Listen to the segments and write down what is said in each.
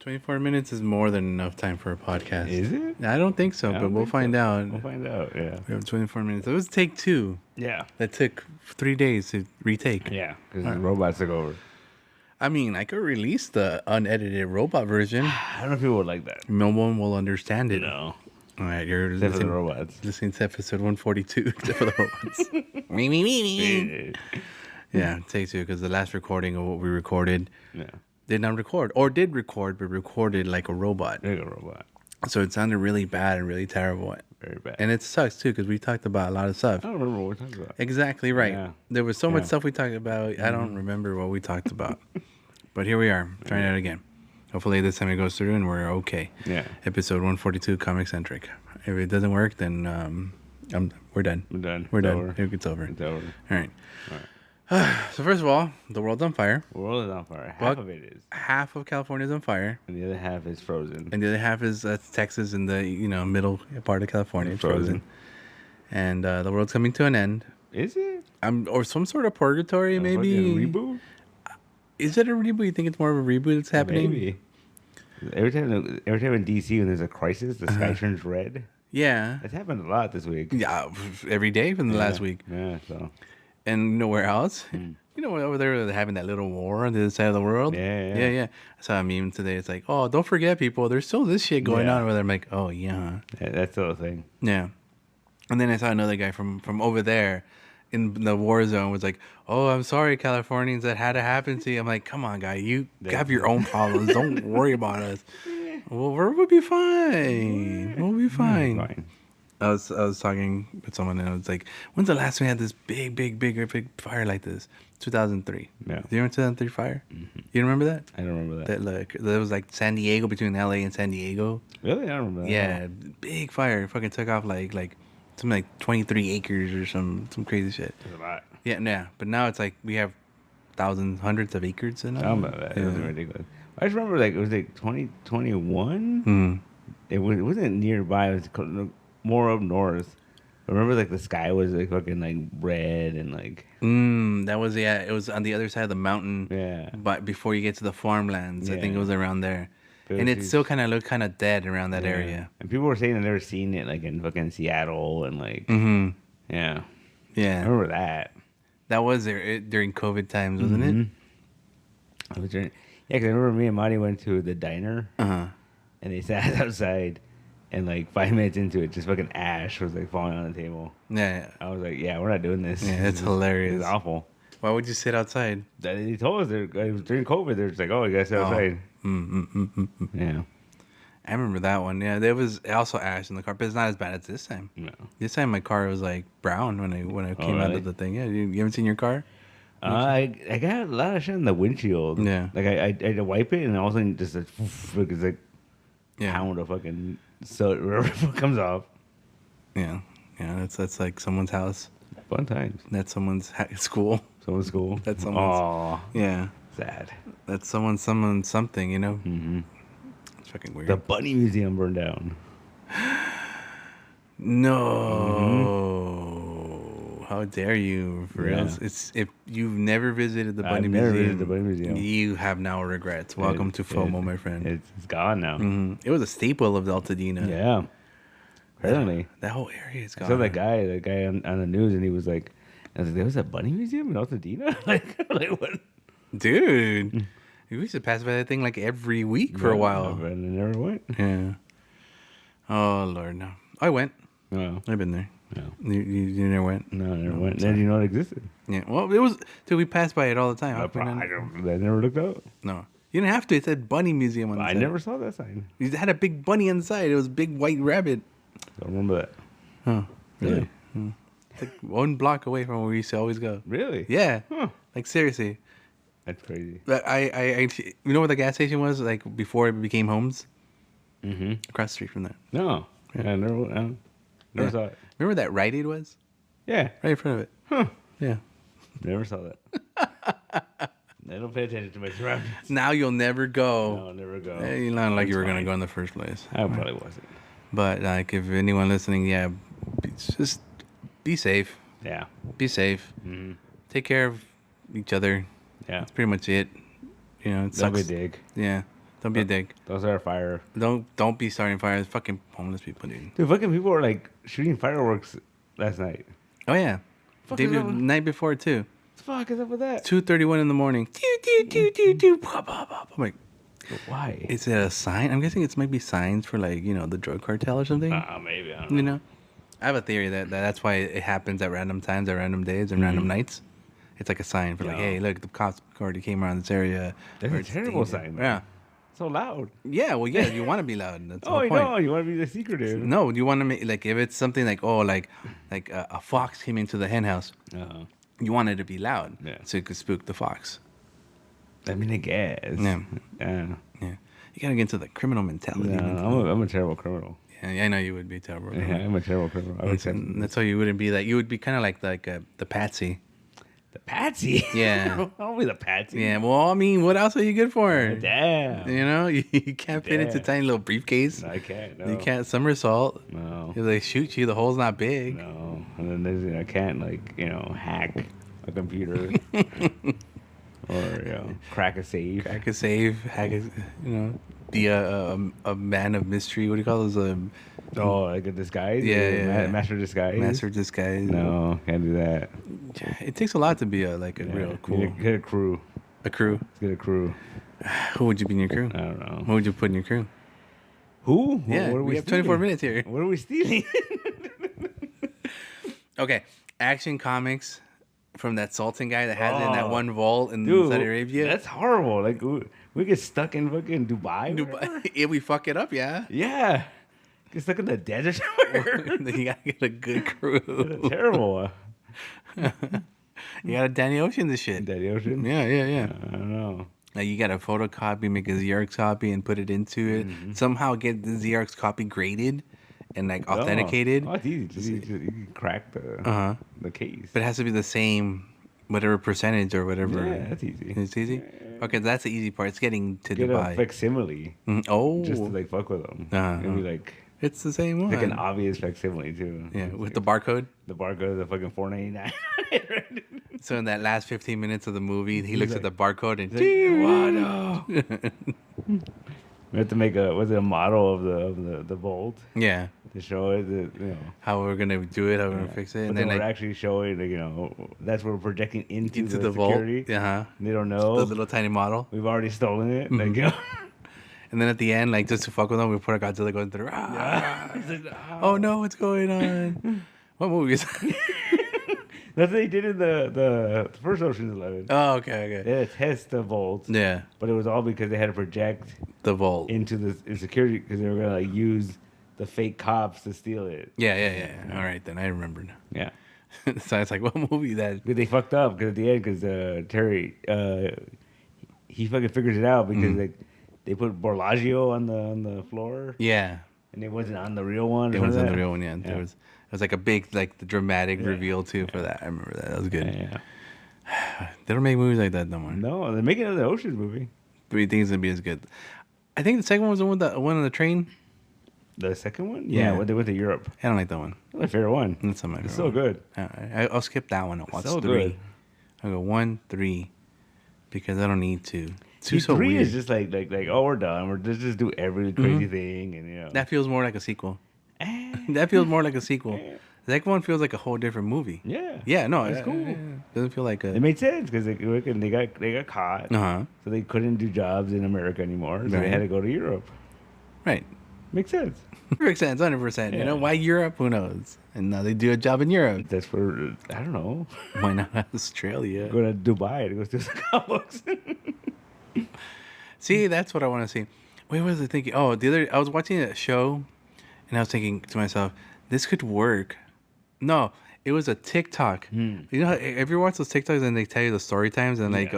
24 minutes is more than enough time for a podcast. Is it? I don't think so, but we'll find out. We'll find out, yeah. We have 24 minutes. It was take 2. Yeah. That took 3 days to retake. Yeah, because the robots took over. I mean, I could release the unedited robot version. I don't know if people would like that. No one will understand it. No. All right, you're Except for the robots. listening to episode 142, except for the robots. Me, me, me, me. Yeah, take 2, because the last recording of what we recorded did not record, or did record, but recorded like a robot. Like a robot. So it sounded really bad and really terrible. Very bad. And it sucks, too, because we talked about a lot of stuff. I don't remember what we talked about. Exactly right. Yeah. There was so much stuff we talked about. I don't remember what we talked about. But here we are, trying it out again. Hopefully this time it goes through and we're okay. Yeah. Episode 142, ComiCentric. If it doesn't work, then we're done. We're done. We're It's done. over. It's over. It's over. All right. So first of all, the world's on fire. The world is on fire. Half of it is. Half of California is on fire. And the other half is frozen. And the other half is Texas in the middle part of California. It's frozen. And the world's coming to an end. Is it? Or some sort of purgatory, maybe. A reboot? Is it a reboot? You think it's more of a reboot that's happening? Maybe. Every time in DC when there's a crisis, the sky turns red. Yeah. It's happened a lot this week. Yeah, every day from the last week. Yeah, so. And you know where else? You know, over there they're having that little war on the other side of the world. Yeah. I saw a meme today. It's like, oh, don't forget, people. There's still this shit going on over there. I'm like, oh, yeah. That's the whole thing. Yeah. And then I saw another guy from over there in the war zone was like, oh, I'm sorry, Californians, that had to happen to you. I'm like, come on, guy. You have your own problems. Don't worry about us. Well, we'll be fine. We'll be fine. I was talking with someone and I was like, when's the last time we had this big fire like this? 2003. Yeah. Do you remember 2003 fire? Mm-hmm. You remember that? I don't remember that. That was like San Diego, between LA and San Diego. Really? I don't remember that. Yeah, big fire. It fucking took off like something like 23 acres or some crazy shit. That's a lot. Yeah. But now it's like we have thousands, hundreds of acres in it. I don't remember that. It was ridiculous. I just remember it was 2021. Mm. It wasn't nearby. It was more up north. I remember the sky was fucking red and That was it was on the other side of the mountain. Yeah. But before you get to the farmlands, I think it was around there. But And it still kind of looked kind of dead around that area. And people were saying they've never seen it in fucking Seattle and yeah. Yeah. I remember that. That was there during COVID times, wasn't it? I was during, yeah, because I remember me and Marty went to the diner and they sat outside. And 5 minutes into it, just fucking ash was falling on the table. Yeah. I was like, yeah, we're not doing this. Yeah, it's hilarious. It's awful. Why would you sit outside? They told us it was during COVID. They're just like, oh, you guys sit outside. Yeah. I remember that one. Yeah, there was also ash in the car, but it's not as bad as this time. No. This time my car was brown when I came out of the thing. Yeah, you haven't seen your car? I got a lot of shit on the windshield. Yeah. I had to wipe it, and all of a sudden just it's pound of fucking soot wherever it comes off. Yeah. That's like someone's house. Fun times. That's someone's school. Someone's school. That's someone's. Aww. Yeah. Sad. That's someone's something, you know? Mm-hmm. It's fucking weird. The Bunny Museum burned down. No. How dare you? For real. It's if you've never visited the Bunny Museum, you have now regrets. Welcome to FOMO, my friend. It's gone now. Mm-hmm. It was a staple of Altadena. Yeah. Apparently. That whole area is gone. I saw that guy on the news, and he was like, there was a Bunny Museum in Altadena? What? Dude. We used to pass by that thing every week for a while. And I never went. Yeah. Oh, Lord, no. I went. No. I've been there. No. You never went? No, I never went. Then you know it existed. Yeah. Well, it was... Dude, we passed by it all the time. I never looked out. No. You didn't have to. It said Bunny Museum on the side. I never saw that sign. It had a big bunny on the side. It was a big white rabbit. Don't remember that. Oh, really? Yeah. It's 1 block away from where we used to always go. Really? Yeah. Huh. Seriously. That's crazy. But I you know where the gas station was before it became homes? Mm-hmm. Across the street from that. No. Yeah. I never saw it. Remember where that Rite Aid was? Yeah. Right in front of it. Huh. Yeah. Never saw that. I don't pay attention to my surroundings. Now you'll never go. No, I'll never go. You're not like you were going to go in the first place. I probably wasn't. But if anyone listening, just be safe. Yeah. Be safe. Mm-hmm. Take care of each other. Yeah. That's pretty much it. It sucks. Don't be a dick. Yeah. Don't be a dick. Those are fire. Don't be starting fires. Fucking homeless people, dude. Dude, fucking people were like shooting fireworks last night. Oh yeah, Fuck is up with- night before too. What the fuck is up with that? 2:31 in the morning. Pop, pop, pop. I'm like, Why? is it a sign? I'm guessing it's maybe signs for like the drug cartel or something. Maybe. I don't You know. know, I have a theory that's why it happens at random times, at random days, and random nights. It's like a sign for like, hey, look, the cops already came around this area. That's or a it's terrible danger. sign. Though. Yeah. So loud. Yeah, well, yeah, you want to be loud. That's the Oh, whole point. no, you want to be the secretive. No, you want to make like if it's something like like a fox came into the hen house, you want it to be loud, so you could spook the fox. I mean, I guess. Yeah. Yeah. Yeah, you gotta get into the criminal mentality. I'm a terrible criminal. Yeah, I know you would be terrible. Yeah, I'm a terrible criminal. I would accept it. That's why you wouldn't be like you would be kind of like the patsy. The patsy. Yeah. I'll be the patsy. Yeah, well, I mean, what else are you good for? Damn. You know, you can't fit into a tiny little briefcase. No, I can't. No. You can't somersault. No. If they shoot you, the hole's not big. No. And then I can't hack a computer or crack a safe. Crack a safe, hack a, be a man of mystery. What do you call those? Like a disguise. Yeah. Master disguise. Master disguise. No, can't do that. It takes a lot to be a real cool. Get a crew. A crew. Let's get a crew. Who would you be in your crew? I don't know. What would you put in your crew? Who? Yeah, what are we have 24 minutes here. What are we stealing? Okay, Action Comics from that Sultan guy that has it in that one vault in Saudi Arabia. That's horrible. Like we get stuck in fucking Dubai. If we fuck it up, yeah. Yeah. Get stuck in the desert. Then you gotta get a good crew. That's terrible. You gotta Danny Ocean this shit. Daddy Ocean? Yeah. I don't know. Like you gotta photocopy, make a Xerox copy, and put it into it. Somehow get the Xerox copy graded and like authenticated. Oh, it's easy. Just you can crack the case. But it has to be the same, whatever percentage or whatever. Yeah, that's easy. It's easy. Okay, that's the easy part. It's getting to Get Dubai. a facsimile. Oh, Just to like fuck with them. It'll be like it's the same one. like an obvious facsimile too. Yeah, with the barcode. The barcode of the fucking $4.99. So in that last 15 minutes of the movie, he looks at the barcode and We have to make a model of the bolt yeah, to show it how we're gonna do it, how we're gonna fix it, But and then then we're like actually showing that's what we're projecting into the vault. security. And They don't know. the little tiny model. We've already stolen it. And then at the end, like just to fuck with them, we put our Godzilla going through. Oh no, what's going on? What movie is that? That's what they did in the first Ocean's 11. Oh, okay. They had to test the vault. Yeah, But it was all because they had to project the vault. into the security because they were gonna use the fake cops to steal it. Yeah. All right, then I remembered. Yeah. So it's like, what movie that? But they fucked up because at the end, because Terry, he fucking figures it out because like they put Borlagio on the floor Yeah, and it wasn't on the real one. it Remember was on that? the real one. Yeah, there was. It was like a big, like the dramatic reveal too for that. I remember that. That was good. Yeah. They don't make movies like that no more. No, they're making another Ocean's movie. But you think it's gonna be as good? I think the second one was the one that one on the train. The second one? Yeah. When they went to Europe. I don't like that one. My favorite one. That's not my It's favorite so one. good. I'll skip that one. I'll watch So 3. good. I'll go 1, 3, because I don't need to. See, 2's so 3 weird. is just like oh, we're done. We're just do every crazy thing and That feels more like a sequel. Eh, That feels more like a sequel. The second one feels like a whole different movie. yeah. Yeah, no, It's cool. Doesn't feel like It a. made sense because they got caught, So they couldn't do jobs in America anymore, so they Right. had to go to Europe. right, Makes sense. makes sense, 100%. You know Yeah. why Europe? Who knows? And now they do a job in Europe. That's for I don't know. Why not Australia? Go to Dubai to go steal some comic books. See, that's what I want to see. Wait, what was I thinking? Oh, I was watching a show, and I was thinking to myself, this could work. No, it was a TikTok. You know, have you watched those TikToks and they tell you the story times and like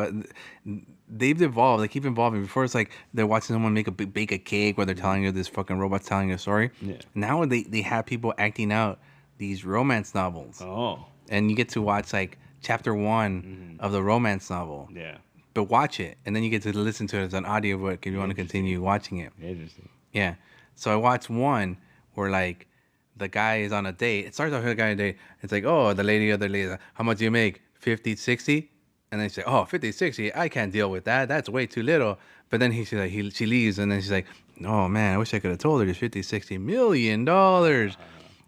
they've evolved. They keep evolving. Before it's like they're watching someone bake a cake, where they're telling you this fucking robot's telling you a story. Yeah. Now they have people acting out these romance novels, Oh, and you get to watch like chapter 1 of the romance novel. yeah. But watch it, and then you get to listen to it as an audiobook if you want to continue watching it. Interesting. Yeah. So I watched one where like the guy is on a date. It starts off with a guy on a date. It's like, oh, the lady, how much do you make? 50, 60? And then she's like, oh, 50, 60, I can't deal with that. That's way too little. But then she leaves, and then she's like, oh, man, I wish I could have told her it's 50, 60 million dollars.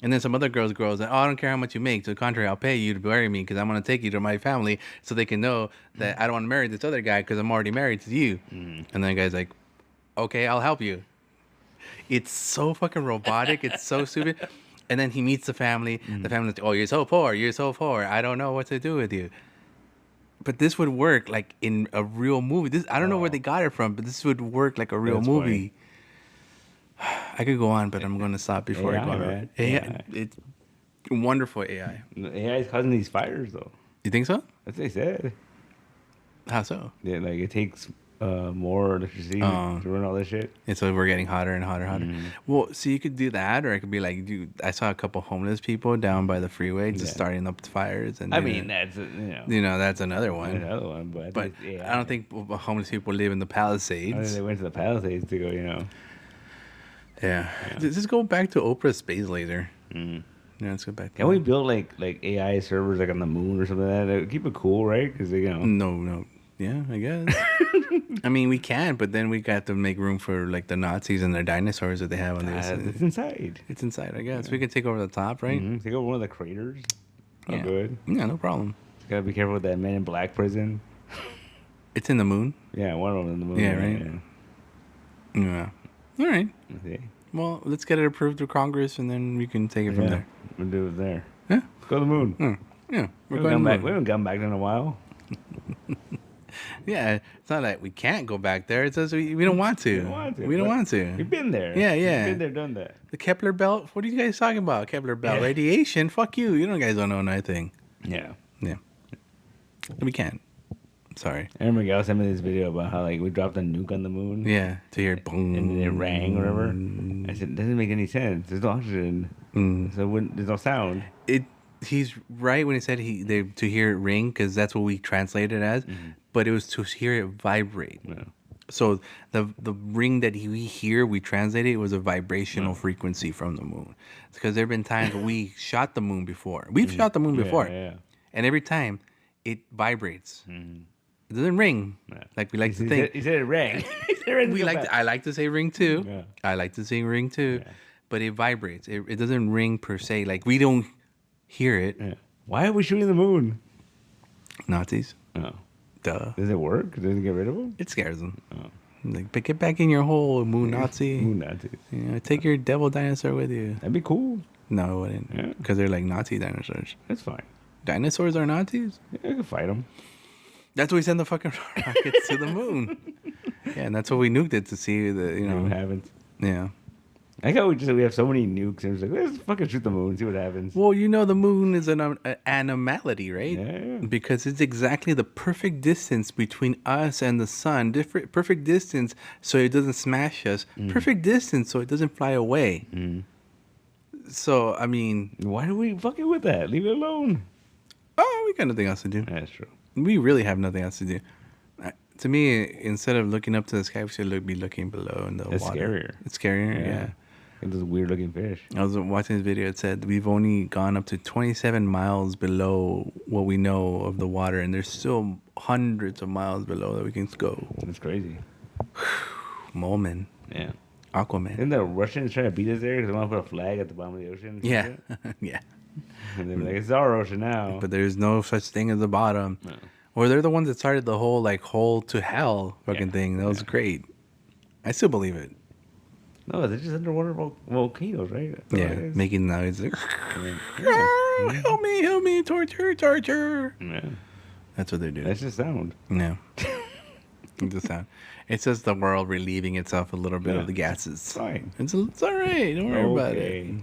And then some other girls, and, oh, I don't care how much you make. To the contrary, I'll pay you to marry me because I'm going to take you to my family so they can know that I don't want to marry this other guy because I'm already married to you. And then the guy's like, okay, I'll help you. It's so fucking robotic. It's so stupid. And then he meets the family. The family's like, oh, you're so poor. You're so poor. I don't know what to do with you. But this would work like in a real movie. I don't know where they got it from, but this would work like a real movie. I could go on, but I'm going to stop before I go on. AI, it's wonderful AI. AI is causing these fires, though. You think so? That's what they said. How so? Yeah, like it takes more electricity to run all this shit. And so we're getting hotter and hotter, hotter. Well, so you could do that, or it could be like, dude, I saw a couple homeless people down by the freeway just starting up fires. And I mean, that's that's another one. Another one, but I don't think homeless people live in the Palisades. I think they went to the Palisades to go, Yeah. Just go back to Oprah's Space Laser. Yeah, let's go back. Can we build like AI servers like on the moon or something like that? Keep it cool, right? Because No. Yeah, I guess. I mean, we can, but then we got to make room for like the Nazis and their dinosaurs that they have on this. It's inside. It's inside, I guess. We could take over the top, right? Take over one of the craters. Oh, Yeah. good. Yeah, no problem. Gotta be careful with that Men in Black prison. It's in the moon. Yeah, one of them in the moon. Yeah, right. Yeah. All right. Okay. Well, let's get it approved through Congress, and then we can take it from there. We'll do it there. Yeah. Go to the moon. Yeah. We haven't gone back in a while. Yeah, it's not like we can't go back there. It's just we don't want to. We don't want to. We've been there. Yeah. We've been there, done that. The Kepler belt? What are you guys talking about? Kepler belt. Radiation? Fuck you. You guys don't know nothing. Yeah. We can't. Sorry. I remember Gal sent me this video about how like we dropped a nuke on the moon. Yeah, to hear boom. And then it rang or whatever. I said, it doesn't make any sense. There's no oxygen. So there's no sound. He's right when he said to hear it ring, because that's what we translated it as, but it was to hear it vibrate. Yeah. So the ring that we translated, it was a vibrational frequency from the moon. It's because there have been times we shot the moon before. We've shot the moon before. Yeah. And every time it vibrates. It doesn't ring like we like to think. He said it rang. I like to say ring too. Yeah. I like to say ring too. Yeah. But it vibrates. It doesn't ring per se. Like we don't hear it. Yeah. Why are we shooting the moon? Nazis. Oh. Duh. Does it work? Does it get rid of them? It scares them. Oh. Like, but get back in your hole, moon Nazi. Moon Nazis. Take your devil dinosaur with you. That'd be cool. No, it wouldn't. Because they're like Nazi dinosaurs. That's fine. Dinosaurs are Nazis? Yeah, you can fight them. That's why we send the fucking rockets to the moon. Yeah, and that's what we nuked it to see what happens. Yeah. I thought we have so many nukes and it's like, let's fucking shoot the moon, see what happens. Well, the moon is an anomaly, right? Yeah. Because it's exactly the perfect distance between us and the sun. Perfect distance so it doesn't smash us. Perfect distance so it doesn't fly away. So, I mean... Why do we fucking with that? Leave it alone. Oh, we got nothing else to do. That's true. We really have nothing else to do. To me, instead of looking up to the sky, we should be looking below in the water. Scarier. It's scarier, yeah. And those weird looking fish. I was watching this video. It said we've only gone up to 27 miles below what we know of the water, and there's still hundreds of miles below that we can go. That's crazy. Moleman. Yeah. Aquaman. Isn't the Russians trying to beat us there because they want to put a flag at the bottom of the ocean? Yeah. Yeah. And they're like, it's our ocean now. But there's no such thing as the bottom. No. Or they're the ones that started the whole hole to hell fucking thing. That was great. I still believe it. No, they're just underwater volcanoes, right? Making noise. Like, help me, torture. Yeah. That's what they're doing. That's just sound. No. It's just sound. It's just the world relieving itself a little bit of the gases. It's fine. It's all right. Don't worry about it.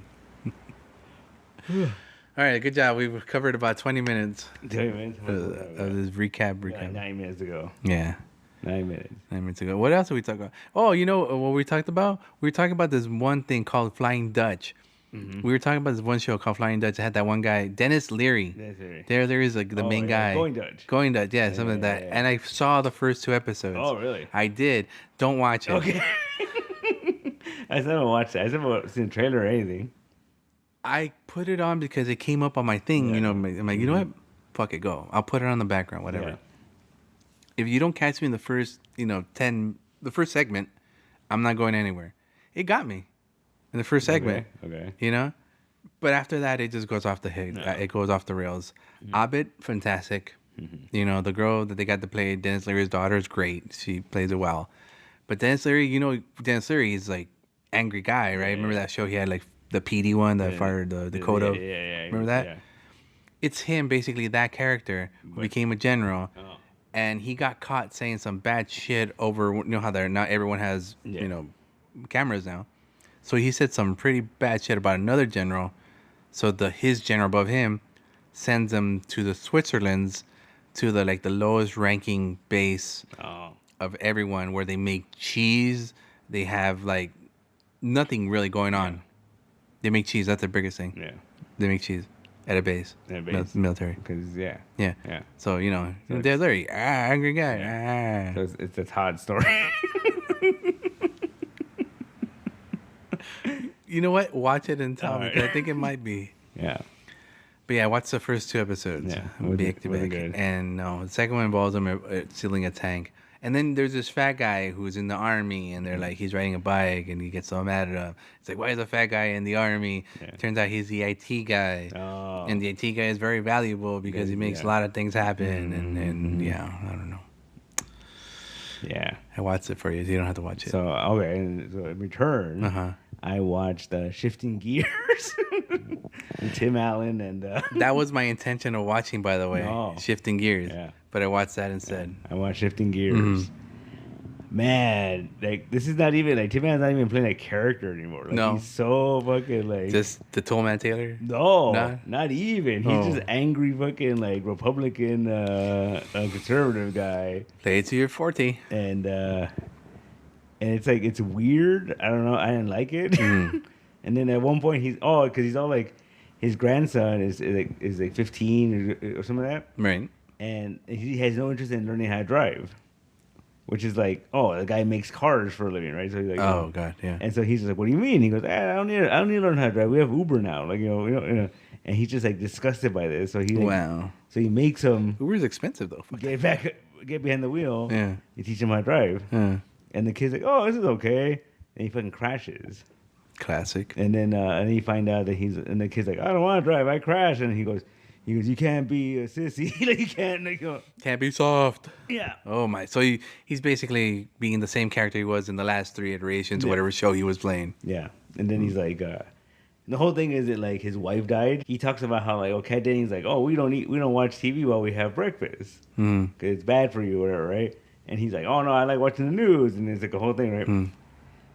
All right, good job. We've covered about 20 minutes. 20 minutes? Of this recap. Like 9 minutes ago. Yeah. 9 minutes. 9 minutes ago. What else did we talk about? Oh, you know what we talked about? We were talking about this one thing called Flying Dutch. We were talking about this one show called Flying Dutch. It had that one guy, Dennis Leary. There is like the main guy. Going Dutch, yeah, something like that. Yeah. And I saw the first 2 episodes. Oh, really? I did. Don't watch it. Okay. I still haven't watched it. I still haven't seen a trailer or anything. I put it on because it came up on my thing. I'm like, you know what? Fuck it, go. I'll put it on the background, whatever. if you don't catch me in the first, the first segment, I'm not going anywhere. It got me in the first segment. Okay. But after that, it just goes off the head. No. It goes off the rails. Abed, fantastic. The girl that they got to play Dennis Leary's daughter is great. She plays it well. But Dennis Leary, Dennis Leary is like angry guy, right? Remember that show he had, like the PD one that fired the Dakota? Yeah. Remember that? Yeah. It's him, basically, that character who became a general. Oh. And he got caught saying some bad shit over, how not everyone has, cameras now. So he said some pretty bad shit about another general. So his general above him sends him to the Switzerlands, to the lowest ranking base of everyone, where they make cheese. They have nothing really going on. They make cheese. That's their biggest thing. Yeah. They make cheese at a base. Military. Because yeah. So they're very angry guy. Yeah. So it's a Todd story. You know what? Watch it and tell me. 'Cause I think it might be. Yeah. But yeah, watch the first 2 episodes. Yeah, Back to back. good. And no, the second one involves them stealing a tank. And then there's this fat guy who's in the army, and they're he's riding a bike, and he gets so mad at him. It's like, why is a fat guy in the army? Yeah. Turns out he's the IT guy. Oh. And the IT guy is very valuable because he makes a lot of things happen. And I don't know. Yeah. I watched it for you, so you don't have to watch it. So, okay. And so in return, I watched Shifting Gears. And Tim Allen and... That was my intention of watching, by the way. No. Shifting Gears. Yeah. But I watched that instead. I watched Shifting Gears. Man, this is not even... Tim Allen's not even playing a character anymore. No. He's so fucking, Just the Tollman Taylor? No, Nah? not even. He's just angry fucking, Republican, conservative guy. Play it to your forte. And it's it's weird. I don't know. I didn't like it. And then at one point because he's all his grandson is 15 or something like that. Right. And he has no interest in learning how to drive, which is the guy makes cars for a living, right? So he's oh God, yeah. And so he's just like, what do you mean? He goes, I don't need to learn how to drive. We have Uber now, And he's just disgusted by this. So Wow. So he makes him Uber's expensive though. get behind the wheel. Yeah. You teach him how to drive. Yeah. And the kid's like, oh, this is okay. And he fucking crashes. Classic. And then you find out that and the kid's like, I don't want to drive. I crash. And he goes, you can't be a sissy. You can't. Can't be soft. Yeah. Oh my. So he's basically being the same character he was in the last 3 iterations of whatever show he was playing. Yeah. And then he's like, the whole thing is that his wife died. He talks about how Kat Dennings we don't watch TV while we have breakfast because it's bad for you or whatever, right? And he's like, oh no, I like watching the news, and it's a whole thing, right?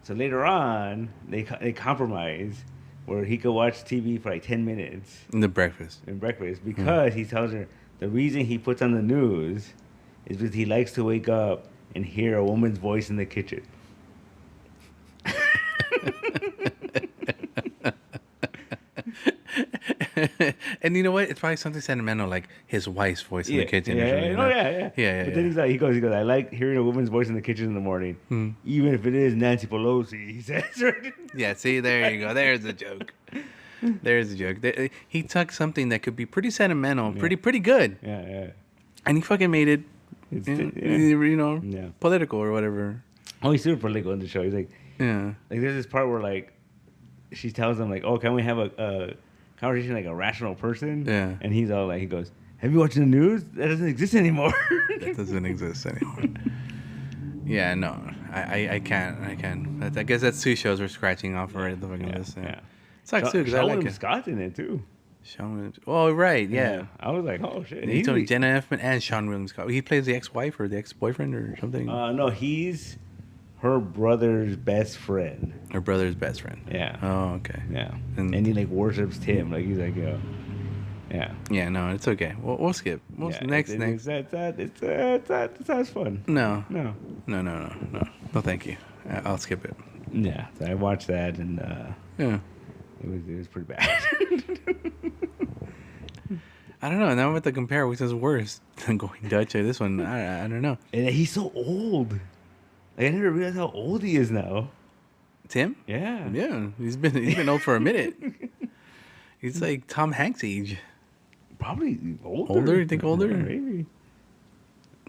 So later on, they compromise where he could watch TV for 10 minutes In breakfast because he tells her the reason he puts on the news is because he likes to wake up and hear a woman's voice in the kitchen. And you know what? It's probably something sentimental, like his wife's voice in the kitchen. Yeah. But then he goes, I like hearing a woman's voice in the kitchen in the morning, even if it is Nancy Pelosi. He says, right? Yeah. See, there you go. There's a joke. There's a joke. He took something that could be pretty sentimental, pretty good. Yeah. And he fucking made it, political or whatever. Oh, he's super political in the show. He's like, there's this part where she tells him oh, can we have a conversation like a rational person? Yeah. And he's all he goes, have you watched the news? That doesn't exist anymore. That doesn't exist anymore. Yeah, no, I can't. I guess that's 2 shows we're scratching off already. The fucking list. Yeah. Sucks too because I like it. Scott's in it too. Sean Williams. Oh, right, yeah. I was like, oh shit. He told me Jenna Elfman and Sean William Scott. He plays the ex-wife or the ex-boyfriend or something. No, he's her brother's best friend. Her brother's best friend. Yeah. Oh, okay. Yeah. And he worships Tim. He's like, yo. Yeah. Yeah. No, it's okay. We'll skip. Next. It sounds fun. No. No. No, thank you. I'll skip it. Yeah. So I watched that and yeah. It was pretty bad. I don't know. Now I'm about to compare which is worse than Going Dutch or this one. I don't know. And he's so old. I never realized how old he is now. Tim? Yeah. Yeah. He's been old for a minute. He's like Tom Hanks' age. Probably older. Older? You think older? Maybe.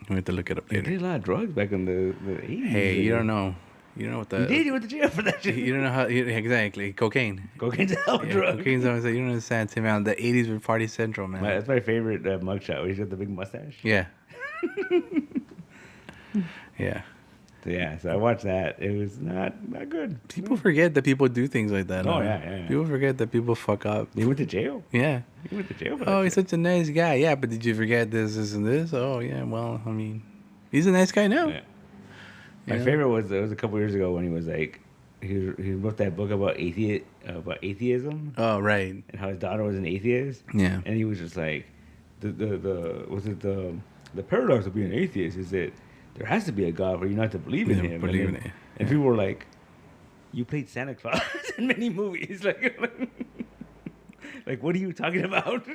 We have to look it up They later. did a lot of drugs back in the 80s. Hey, you don't know. You know what the... You did. You went to jail for that shit. You don't know how... Exactly. Cocaine. Cocaine's a hell of a Yeah, drug. cocaine's always... You don't understand, Tim Allen. The 80s were party central, man. That's my favorite mugshot where he's got the big mustache. Yeah. Yeah. So I watched that. It was not good. People forget that people do things like that. Oh, huh? yeah. People forget that people fuck up. He went to jail. Yeah. He went to jail for that Oh, he's shit. such a nice guy. Yeah, but did you forget this, and this? Oh, yeah. Well, I mean, he's a nice guy now. Yeah. My Yeah. favorite was a couple years ago when he was like, he wrote that book about atheism Oh, right. and how his daughter was an atheist. Yeah. And he was just like, the paradox of being an atheist is that there has to be a God for you not to believe in Yeah, him. believe and in it. And people were like, you played Santa Claus in many movies. Like, what are you talking about?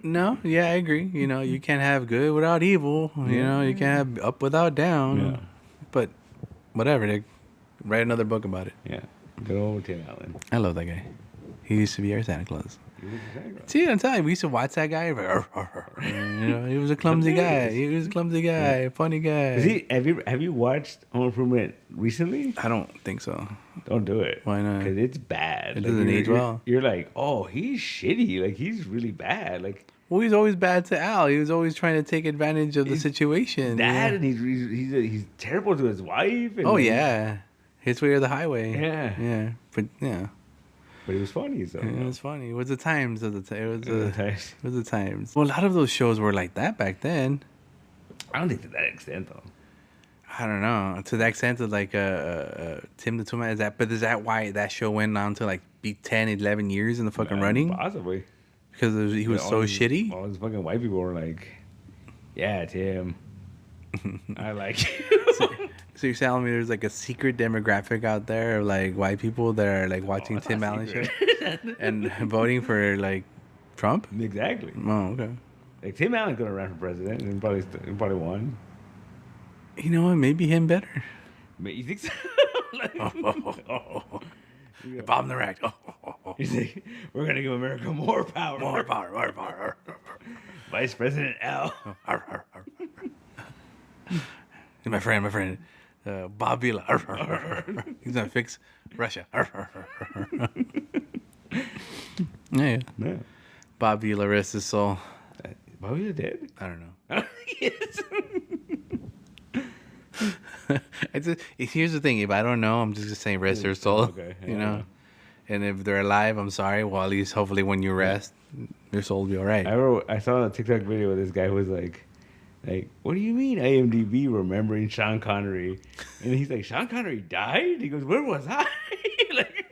No, yeah, I agree. You know, you can't have good without evil. You know, you can't have up without down. Yeah. But whatever, they write another book about it. Yeah. Good old Tim Allen. I love that guy. He used to be our Santa Claus. He was a Santa Claus. See, I'm telling you, we used to watch that guy. You know, he was a clumsy guy. He was a clumsy guy, funny guy. Have you watched Home Improvement recently? I don't think so. Don't do it. Why not? Because it's bad. It doesn't age well. You're like, oh, he's shitty. Like, he's really bad. Like, Well, he's always bad to Al. He was always trying to take advantage of the situation. dad, Yeah. and he's terrible to his wife. And Oh yeah, his way or the highway. Yeah. Yeah, but yeah, But it was funny, so. it was funny. It was the times of the time. It was the the times. it was the times. Well, a lot of those shows were like that back then. I don't think to that extent, though. I don't know, to the extent of like Tim the Toolman. Is that why that show went on to like be 10, 11 years in the fucking running? Possibly. Because he was All so these- shitty. All these fucking white people were like, yeah, Tim. I like you. So you're telling me there's like a secret demographic out there of like white people that are like watching that's Tim not Allen show secret. and voting for like Trump? Exactly. Oh, okay. Like, Tim Allen could have ran for president and probably won. You know what? Maybe him better. But you think so? Like, If I'm the right. he's like, we're going to give America more power. More power, more power. Vice President Al. My friend, Bob Vila. He's gonna fix Russia. Yeah. No. Bob Vila, rest his soul. Bobby the dead? I don't know. Yes. Here's the thing. If I don't know, I'm just gonna say rest their soul. Okay, You yeah. know. And if they're alive, I'm sorry. Well, at least hopefully when you rest, your soul will be all right. I saw a TikTok video where this guy was like, what do you mean IMDb remembering Sean Connery? And he's like, Sean Connery died? He goes, where was I? Like,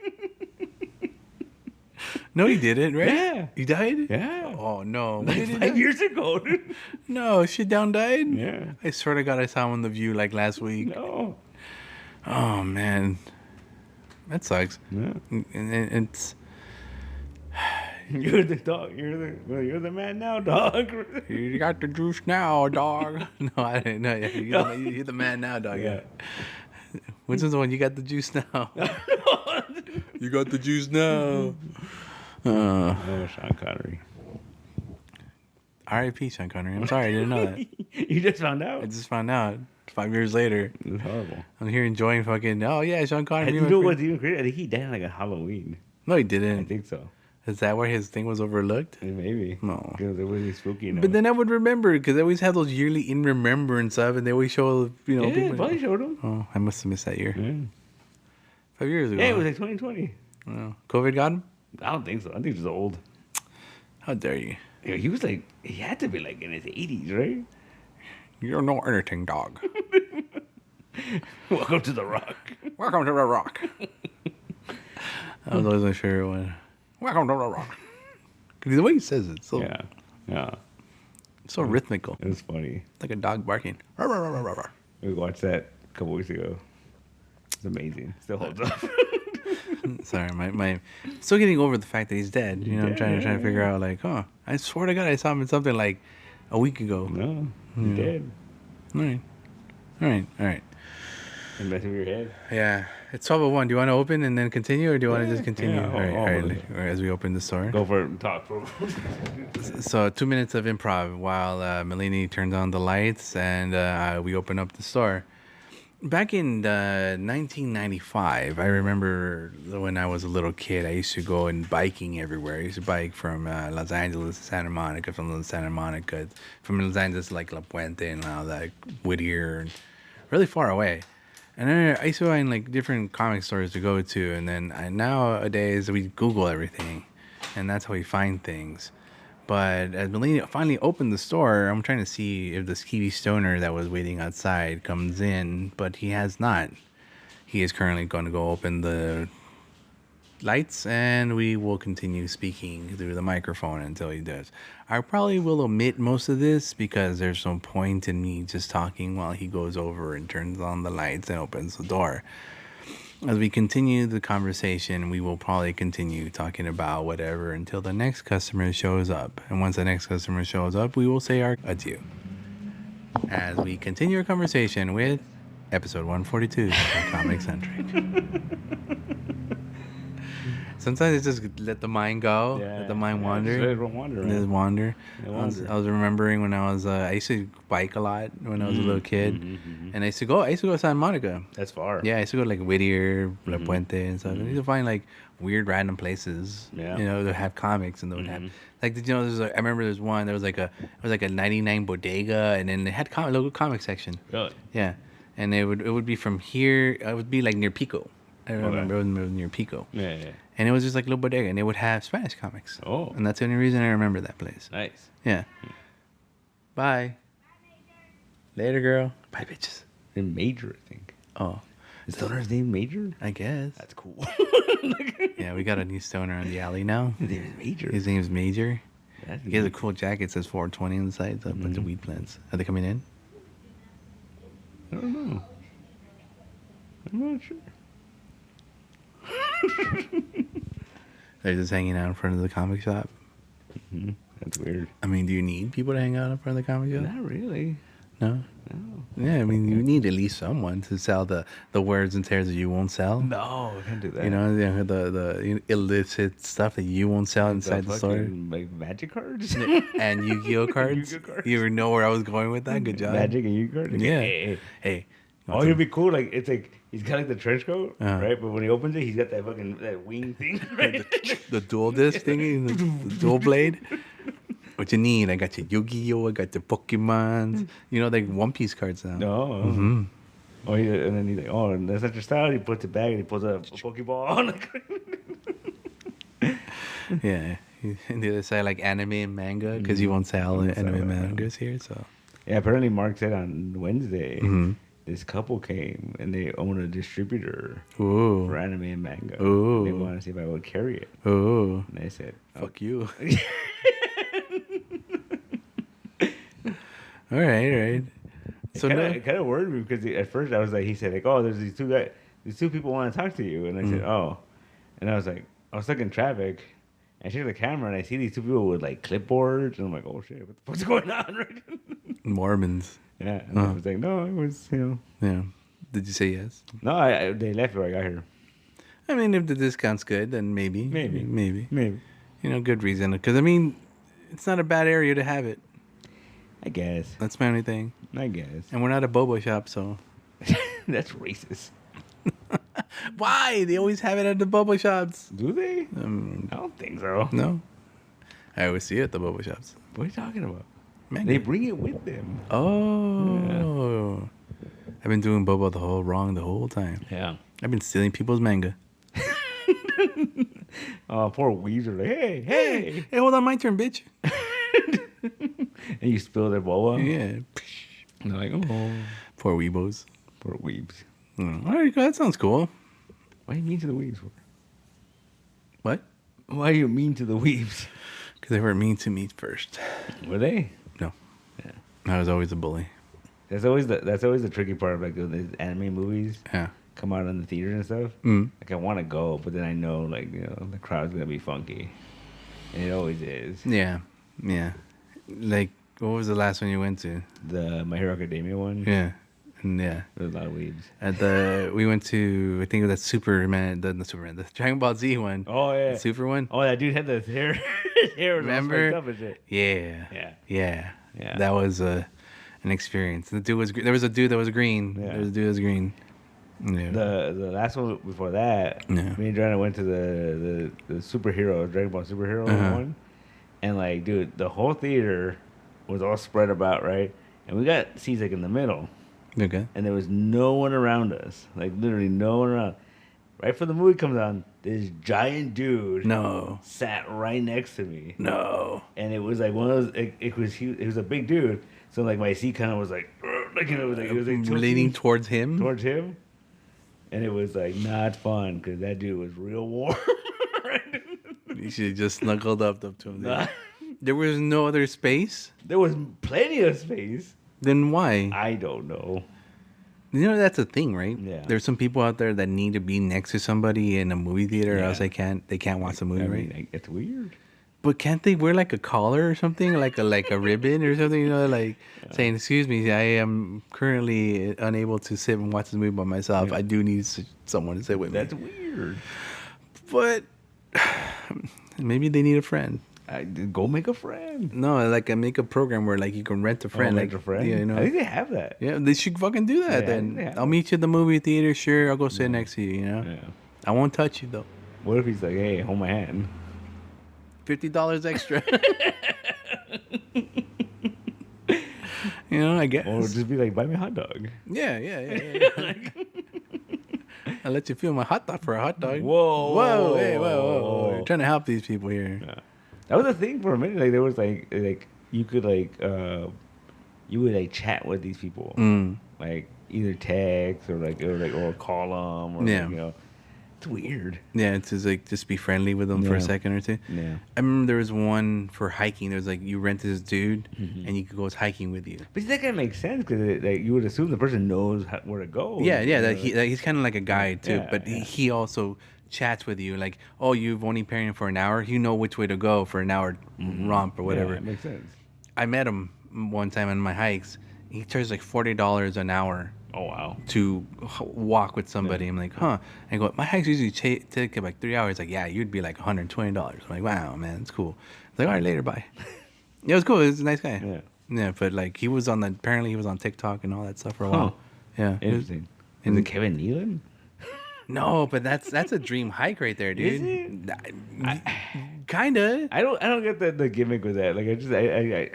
No, he didn't, right? Yeah. He died? yeah. Oh, no. When Like did he 5 die? years ago, dude. No, shit down died? Yeah. I swear to God, I saw him on The View like last week. No. Oh, man. That sucks. Yeah. And it's... You're the dog. You're the man now, dog. You got the juice now, dog. No, I didn't know. Yeah, you're the man now, dog. Yeah. Which is the one? You got the juice now. You got the juice now. Oh, Sean Connery. R.I.P. Sean Connery. I'm sorry, I didn't know that. You just found out? I just found out 5 years later. It's horrible. I'm here enjoying fucking. Oh yeah, Sean Connery. You my know friend. what's even crazy? I think he died on like a Halloween. No, he I didn't. think so. Is that where his thing was overlooked? Maybe. No. Because it was really spooky. But then I would remember because they always have those yearly in remembrance of, and they always show yeah, people. probably showed him. Oh, I must have missed that year. Yeah. 5 years ago. Yeah, it was like 2020. Oh. COVID got him. I don't think so. I think he was old. How dare you? Yeah, he was like, he had to be like in his 80s, right? You're no anything, dog. Welcome to the Rock. Welcome to the Rock. I was always unsure when. Welcome to the Rock. Because the way he says it, so Yeah. so rhythmical, It was funny. like a dog barking. We watched that a couple weeks ago. It's amazing. Still holds up. Sorry, my still getting over the fact that he's dead. You know, I'm trying to figure out like, I swear to God, I saw him in something like a week ago. No, he did. All right. And messing with your head. Yeah, it's 12:01. Do you want to open and then continue, or do you want to just continue? Yeah, All right. As we open the store. Go for it. Talk for So 2 minutes of improv while Melanie turns on the lights and we open up the store. Back in 1995, I remember when I was a little kid, I used to go and biking everywhere. I used to bike from Los Angeles to Santa Monica, from Santa Monica, from Los Angeles to like La Puente and all that, Whittier, and really far away. And then I used to find like different comic stores to go to, and then nowadays we Google everything, and that's how we find things. But as Melina finally opened the store, I'm trying to see if the skeevy stoner that was waiting outside comes in, but he has not. He is currently going to go open the lights, and we will continue speaking through the microphone until he does. I probably will omit most of this because there's no point in me just talking while he goes over and turns on the lights and opens the door. As we continue the conversation, we will probably continue talking about whatever until the next customer shows up. And once the next customer shows up, we will say our adieu. As we continue our conversation with episode 142 of ComiCentric. Sometimes it's just let the mind go, let the mind wander. Just wander. Just wander. I was remembering when I used to bike a lot when I was a little kid, and I used to go to Santa Monica. That's far. Yeah, I used to go to like Whittier, La Puente, and stuff. I used to find like weird random places. Yeah. You know, that have comics, and they would have like I remember there's one. There was like a 99 bodega, and then they had local comic section. Really? Yeah, and it would be from here. It would be like near Pico. I remember it was near Pico. Yeah. And it was just like a little bodega, and they would have Spanish comics. Oh. And that's the only reason I remember that place. Nice. Yeah. Bye. Later, girl. Bye, bitches. They're Major, I think. Oh. Is Stoner's name Major? I guess. That's cool. Yeah, we got a new stoner on the alley now. His name is Major. His name is Major. That's He has a cool jacket. It says 420 on the side. It's a bunch of weed plants. Are they coming in? I don't know. I'm not sure. They're just hanging out in front of the comic shop. That's weird. I mean, do you need people to hang out in front of the comic shop? Not really. No? No. Yeah, I mean, you need at least someone to sell the wears and tears that you won't sell. No, I can't do that. You know, the illicit stuff that you won't sell inside the store. Like magic cards? And Yu-Gi-Oh cards. Yu-Gi-Oh cards. You ever know where I was going with that? Good job. Magic and Yu-Gi-Oh cards? Like, Yeah. Hey. Oh, it'd be cool. Like, it's like, he's got like the trench coat, right? But when he opens it, he's got that fucking that wing thing, right? the dual disc thingy, the dual blade. What you need? I got your Yu-Gi-Oh, I got the Pokemon. You know, like One Piece cards now. No. Mm-hmm. Oh, yeah, and then he's like, oh, and that's not your style. He puts it back and he pulls a Pokeball on. Yeah. And the other side, like anime and manga, because you won't sell anime and mangas here, so. Yeah, apparently Mark said on Wednesday, this couple came and they own a distributor for anime and manga. Ooh. They wanted to see if I would carry it. Oh. And I said, fuck you. All right. So it kind of worried me because at first I was like, he said like, oh, there's these two people want to talk to you, and I said, oh, and I was like, I was stuck in traffic. I check the camera and I see these two people with like clipboards, and I'm like, oh shit, what the fuck's going on, right? Mormons. Yeah, and I was like, no, it was, Yeah. Did you say yes? No, they left before I got here. I mean, if the discount's good, then maybe. Maybe. You know, good reason. Because I mean, it's not a bad area to have it. I guess. That's my only thing. I guess. And we're not a bobo shop, so. That's racist. Why? They always have it at the bobo shops. Do they? I don't think so. No. I always see it at the bobo shops. What are you talking about? Manga. They bring it with them. Oh. Yeah. I've been doing bobo the whole time. Yeah. I've been stealing people's manga. Oh, poor Weebs are like, hey, Hey, hold on, my turn, bitch. and you spill their boba. Yeah. And they're like, oh, Poor weebos. poor Weebs. All right, that sounds cool. Why are you mean to the Weebs for? What? Why are you mean to the Weebs? Because they were mean to me first. Were they? No. Yeah. I was always a bully. That's always the tricky part of like these anime movies. Yeah. Come out in the theaters and stuff. Like I want to go, but then I know like the crowd's gonna be funky, and it always is. Yeah. Like, what was the last one you went to? The My Hero Academia one. Yeah. And yeah, There's a lot of weebs. we went to, I think it was that Superman, the Superman, the Dragon Ball Z one. Oh yeah, the Super one. Oh, that dude had the hair. His hair was all spiked Remember? up and shit. Yeah. Yeah. Yeah. Yeah. That was an experience. The dude was there was a dude that was green. Yeah. There was a dude that was green. Yeah. The last one before that, Yeah. me and Joanna went to the superhero Dragon Ball superhero one, and like, dude, the whole theater was all spread about, right? And we got seats like in the middle, Okay. and there was no one around us, like literally no one around. Right before the movie comes on, this giant dude No. sat right next to me. No. And it was like one of those. It was a big dude, so like my seat kind of was like it was like Leaning towards him. towards him, and it was like not fun because that dude was real warm. You should have just snuggled up to him. There was no other space. There was plenty of space. Then why? I don't know. You know that's a thing, right? Yeah. There's some people out there that need to be next to somebody in a movie theater, or Yeah. else they can't watch the movie, I right? mean, like, it's weird. But can't they wear like a collar or something, like a ribbon or something? You know, like saying, "Excuse me, I am currently unable to sit and watch this movie by myself. I do need someone to sit with me." That's weird. But maybe they need a friend. Go make a friend. No, like make a program where like you can rent a friend. Rent like a friend. Yeah, you know. I think they have that. Yeah, they should fucking do that Yeah, then. yeah. I'll meet you at the movie theater. Sure, I'll go sit next to you. You know. Yeah. I won't touch you though. What if he's like, "Hey, hold my hand"? $50 extra. You know, I guess. Or just be like, "Buy me a hot dog." Yeah. I'll let you feel my hot dog for a hot dog. Whoa. Whoa, hey, whoa. We're trying to help these people here. Yeah. That was a thing for a minute. Like there was like you could you would like chat with these people, like either text or call them, or Yeah. like, you know, it's weird. Yeah, it's just like just be friendly with them for a Yeah. second or two. Yeah. I remember there was one for hiking. There was like you rent this dude and he goes hiking with you. But that kind of makes sense because like you would assume the person knows where to go. Yeah, you know, that he's kind of like a guide too, Yeah, but yeah. he also chats with you like, oh, you've only pairing for an hour. You know which way to go for an hour romp or whatever. Yeah, it makes sense. I met him one time on my hikes. He charges like $40 an hour Oh wow. to walk with somebody. I'm like, huh? I go, my hikes usually take like 3 hours. Like, yeah, you'd be like $120. I'm like, wow, man, it's cool. It's like, all right, later, bye. Yeah, it was cool. It was a nice guy. Yeah. Yeah, but like apparently he was on TikTok and all that stuff for a while. Yeah. it was- Interesting. Is it Kevin Nealon? No, but that's a dream hike right there, dude. Is it? Kinda. I don't get the gimmick with that. Like I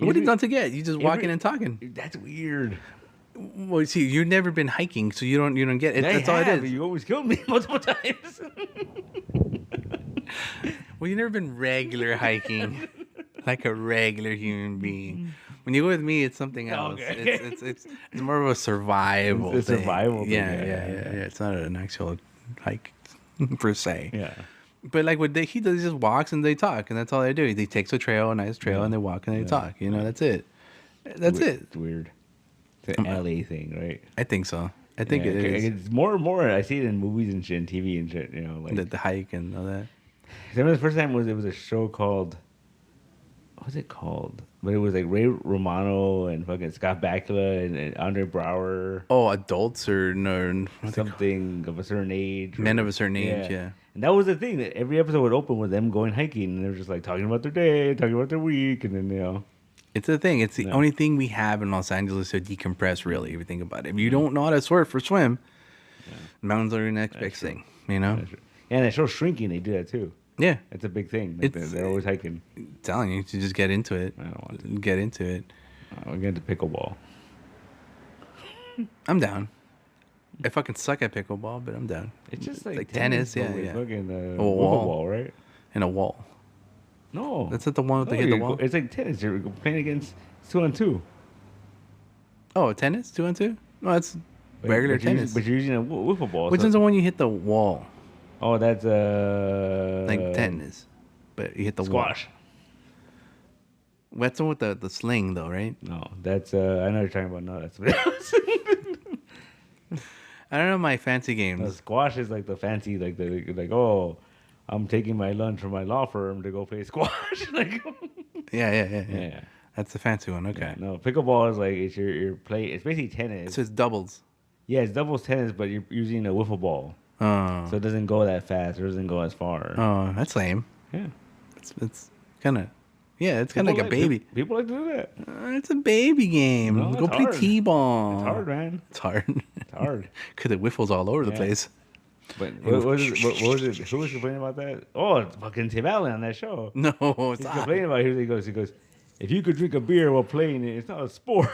What are you done to get? You just walking and talking. That's weird. Well, see, you've never been hiking, so you don't get it. That's all it is. You always killed me multiple times. Well, you've never been regular hiking, like a regular human being. When you go with me, it's something else. Okay. It's more of a survival. It's a thing. survival thing, Yeah. yeah. It's not an actual hike per se. Yeah. But like what he does, he just walks and they talk, and that's all they do. He takes a nice trail, and they walk and they talk. You know, that's it. That's it. It's weird. It's an LA thing, right? I think so. I think Yeah, it is. It's more and more. I see it in movies and shit, and TV and shit. You know, like The hike and all that. I remember the first time it was a show called. What was it called? But it was like Ray Romano and fucking Scott Bakula and Andre Brower. Oh, adults or no? Something of a certain age. Men of a certain age, yeah. And that was the thing that every episode would open with them going hiking, and they're just like talking about their day, talking about their week, and then It's the thing. It's the Yeah. only thing we have in Los Angeles to decompress. Really, if you think about it. If you don't know how to swim, mountains are your next big thing. You know. Yeah, and that show Shrinking, they do that too. Yeah, That's a big thing. Like they're always hiking. I'm telling you to just get into it. I don't want to. Get into it. We're getting to pickleball. I'm down. I fucking suck at pickleball, but I'm down. It's just like tennis, yeah, but with yeah. Fucking, A wall. ball, right? In a wall. No, That's not the one with No, hit the wall. It's like tennis. You're playing against 2-on-2. Oh, tennis 2-on-2? No, it's regular tennis. But you're using a wiffle ball. Which so- one's the one you hit the wall? Oh, that's Like tennis, but you hit the wall. squash. That's the one with the sling, though, right? No, that's I know what you're talking about. No, that's what else. I don't know my fancy No, games. squash is like the fancy, like oh, I'm taking my lunch from my law firm to go play squash. Like, Yeah. yeah. That's the fancy one. Okay. Yeah, no, pickleball is like it's your play. It's basically tennis. So it's doubles. Yeah, it's doubles tennis, but you're using a wiffle ball, Oh. so it doesn't go that fast or doesn't go as far. Oh, that's lame. Yeah, It's kind of. Yeah, it's kind of like a baby. People like to do that. It's a baby game. No, Go it's play hard. t-ball. It's hard, man. It's hard. It's hard. Because it whiffles all over the Yeah. place. But what was it? Who was complaining about that? Oh, it's fucking Tim Allen on that show. No, it's He's not. complaining about it. He goes, if you could drink a beer while playing it, it's not a sport.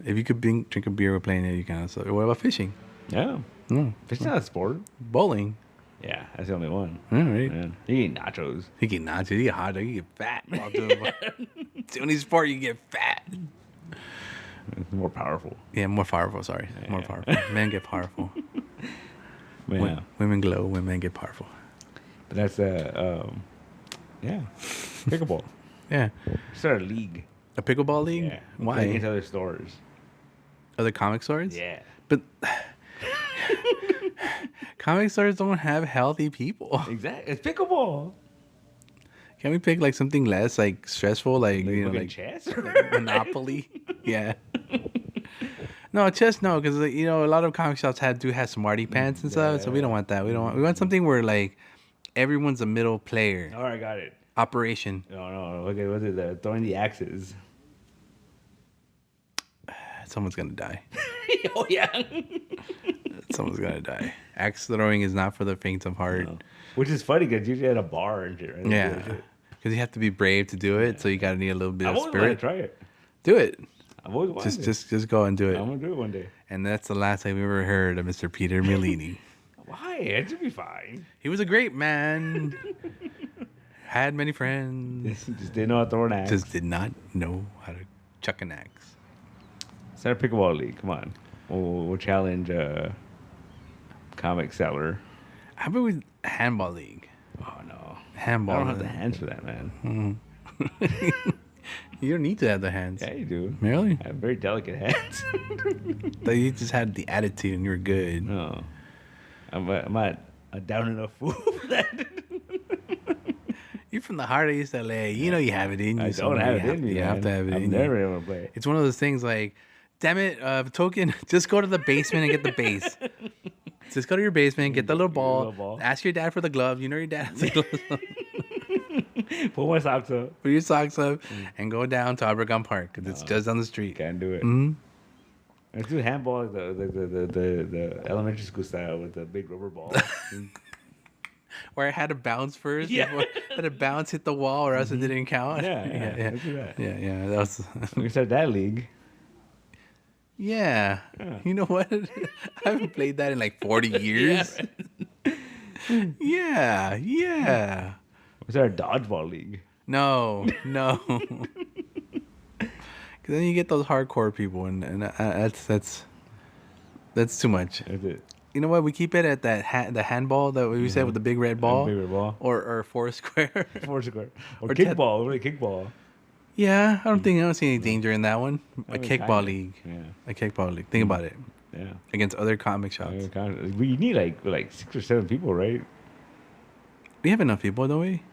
If you could drink a beer while playing it, you can. So what about fishing? Yeah. No. Fishing's not a sport. Bowling. Yeah, that's the only one. All right. Man, you eat nachos. You get nachos, you get hot dog, you get fat. While doing it's the only sport you get fat. It's more powerful. Yeah, more powerful. Sorry, more powerful. Men get powerful. Yeah. Women glow. Women get powerful. But that's yeah, pickleball. Yeah, Start a league. a pickleball league. Yeah, Why? Play against other stores. Other comic stores. Yeah. But comic stores don't have healthy people. Exactly. It's pickleball. Can we pick like something less like stressful, like you know, like chess. Monopoly? Yeah. No, chess no, because you know a lot of comic shops do have smarty pants and stuff, so we don't want that. We want something where like everyone's a middle player. All right, got it. Operation. No. Okay, what's it? Throwing the axes. Someone's gonna die. Oh yeah. Someone's gonna die. Axe throwing is not for the faint of heart. No. Which is funny because usually at a bar and shit, right? Yeah, because you have to be brave to do it, so you gotta need a little bit I've of always wanted to spirit. try it. Do it. I've always wanted Just go and do it. I'm gonna do it one day. And that's the last time we ever heard of Mr. Peter Millini. Why? It should be fine. He was a great man. Had many friends. Just didn't know how to throw an axe. Just did not know how to chuck an axe. Start a pickleball league. Come on. We'll challenge comic seller. How about we handball league? Oh no. Handball. I don't have the hands for that, man. You don't need to have the hands. Yeah, you do. Really? I have very delicate hands. You just had the attitude and you were good. No. I'm not a down enough fool for that. You're from the heart of East LA. You know you have it in you. I don't have it in me. You have to have it in you. I'm never able to play. It's one of those things like, damn it, Token, just go to the basement and get the base. Just go to your basement, get the little ball, ask your dad for the glove. You know your dad has the gloves. Pull my socks up. Put your socks up and go down to Obregon Park because it's just down the street. Can't do it. Mm-hmm. Let's do handball the elementary school style with the big rubber ball. Where I had to bounce first. Yeah. Before, had to bounce, hit the wall, or else it didn't count. Yeah. Let's do that. Yeah. That was. We can start that league. Yeah. You know what? I haven't played that in like 40 years. Yeah. We start a dodgeball league. No. Because then you get those hardcore people, and that's too much. That's it. You know what? We keep it at that the handball that we said with the big red ball, Big red ball. or four square. Or Or kickball. Really kickball. Yeah, I don't see any danger in that one. A I mean, kickball kinda. league. Yeah. A kickball league. Think about it. Yeah. Against other comic shops. We need like 6 or 7 people, right? We have enough people, don't we?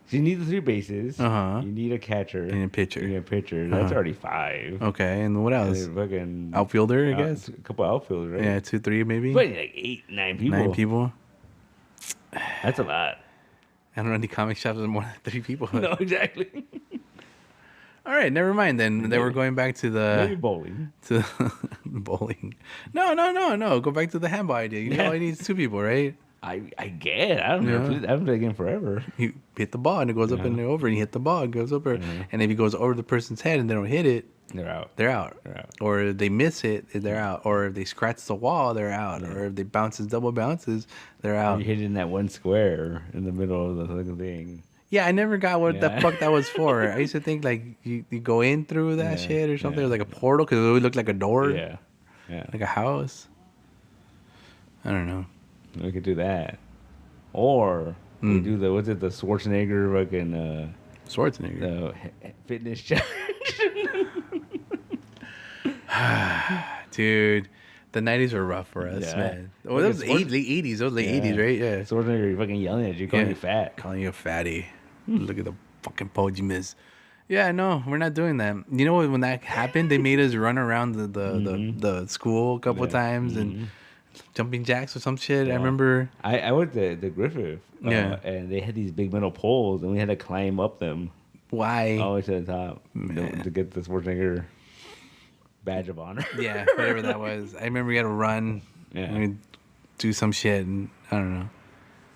So you need the 3 bases. Uh-huh. You need a catcher. And a pitcher. You need a pitcher. That's already 5. Okay, and what And else? then fucking Outfielder, I guess. A couple outfielders, right? Yeah, 2, 3 maybe. But like 8, 9 people. 9 people. That's a lot. I don't know any comic shops with more than 3 people. No, exactly. All right, never mind then. Then we're going back to Maybe the bowling. bowling. No. Go back to the handball idea. You know, Yeah. it needs 2 people, right? I get. I haven't played the game forever. You hit the ball and it goes up and over, and you hit the ball, it goes over, and if it goes over the person's head and they don't hit it, They're out. they're out. Or if they miss it, they're out. Or if they scratch the wall, they're out. Or if they double bounces, they're out. You hit it in that one square in the middle of the fucking thing. Yeah, I never got what the Yeah. fuck that was for. I used to think like you go in through that shit or something. It was like a portal because it always looked like a door, Yeah. like a house. I don't know. We could do that. Or we do the the Schwarzenegger fucking Schwarzenegger. the fitness challenge. Dude, the 90s were rough for us, Yeah. man. Oh, that was late 80s. Those late 80s, right? Yeah. Schwarzenegger fucking yelling at you, calling you fat. Calling you a fatty. Look at the fucking pose you miss. Yeah, no, we're not doing that. You know when that happened, they made us run around the school a couple of Yeah. times and jumping jacks or some shit. I Yeah. remember. I went to the Griffith, Yeah. and they had these big metal poles, and we had to climb up them Why? all the way to the top Man. to get the Schwarzenegger badge of honor. Yeah, whatever that was. I remember we had to run. Yeah. And we'd do some shit. And I don't know.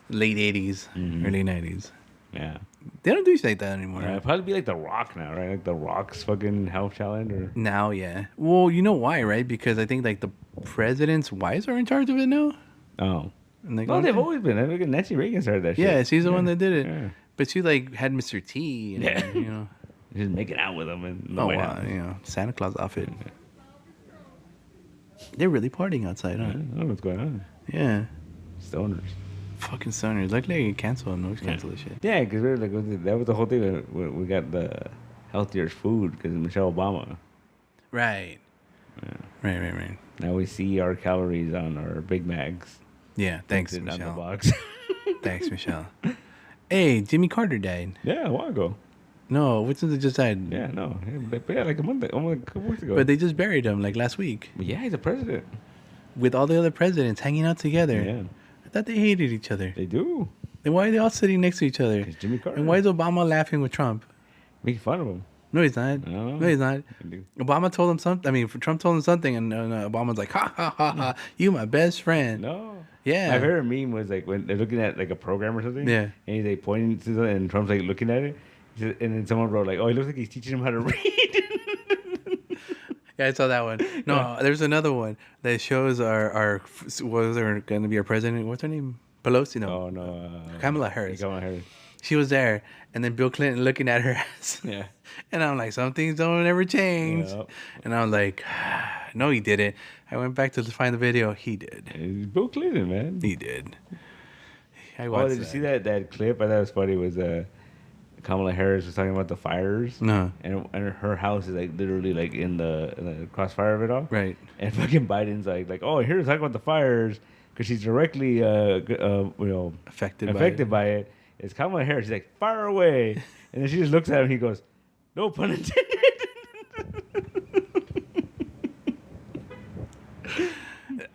Late 80s, early 90s. Yeah. They don't do shit like that anymore. Yeah, it'd probably be like The Rock now, right? Like The Rock's fucking health challenge, or Now, yeah. Well, you know why, right? Because I think like the president's wives are in charge of it now. oh, And they no, go, they've always been. I think Nancy Reagan started that shit. yeah, she's the one that did it. Yeah. But she like had Mr. T and Yeah. you know. Just making out with him and Oh wow, you know, Santa Claus outfit. They're really partying outside, I huh? don't know what's going on. Yeah. Stoners. Fucking stoners. Luckily I can cancel and always cancel this shit. Yeah, because that was the whole thing. We got the healthier food because of Michelle Obama. Right. Yeah. Right. Now we see our calories on our Big Macs. Yeah, thanks, Printed on the Michelle. box. Thanks, Michelle. Hey, Jimmy Carter died. Yeah, a while ago. No, which one just died? Yeah, no. Yeah, like a couple weeks ago. But they just buried him like last week. But yeah, he's a president. With all the other presidents hanging out together. Yeah, I thought they hated each other. they do. Then why are they all sitting next to each other? It's Jimmy Carter. And why is Obama laughing with Trump? Making fun of him. No, he's not. No. No, he's not. Obama told him something. I mean, Trump told him something, and Obama's like, ha, ha, ha, ha. You my best friend. No. Yeah. My favorite meme was like when they're looking at like a program or something. Yeah. And he's like pointing to something, and Trump's like looking at it. And then someone wrote like, "Oh, he looks like he's teaching him how to read." Yeah, I saw that one. No, there's another one that shows our was there going to be our president? What's her name? Pelosi? No. Oh no. Kamala Harris. Kamala Harris. She was there, and then Bill Clinton looking at her ass. Yeah. And I'm like, some things don't ever change. Yep. And I'm like, no, he didn't. I went back to find the video. He did. It's Bill Clinton, man. He did. I Oh, watched did you see that clip? I thought it was funny. Was Kamala Harris was talking about the fires? No. And her house is like literally like in the crossfire of it all. Right. And fucking Biden's like, oh, here's talking about the fires because she's directly Affected by it. It's Kamala Harris. She's like, fire away. And then she just looks at him and he goes, no pun intended.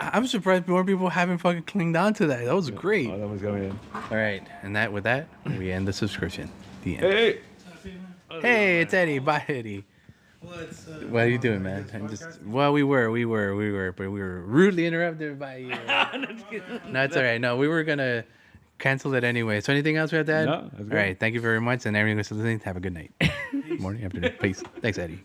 I'm surprised more people haven't fucking clinged on to that. That was great. Oh, that was going in. All right. And with that, we end the subscription. The end. Hey. Hey, it's Eddie. Bye, Eddie. What are you doing, man? Well, we were, but we were rudely interrupted by you. No, it's all right. No, we were gonna cancel it anyway. So, anything else we have to add? No, that's good. All right. Thank you very much, and everyone who's listening, have a good night, morning, afternoon. Peace. Thanks, Eddie.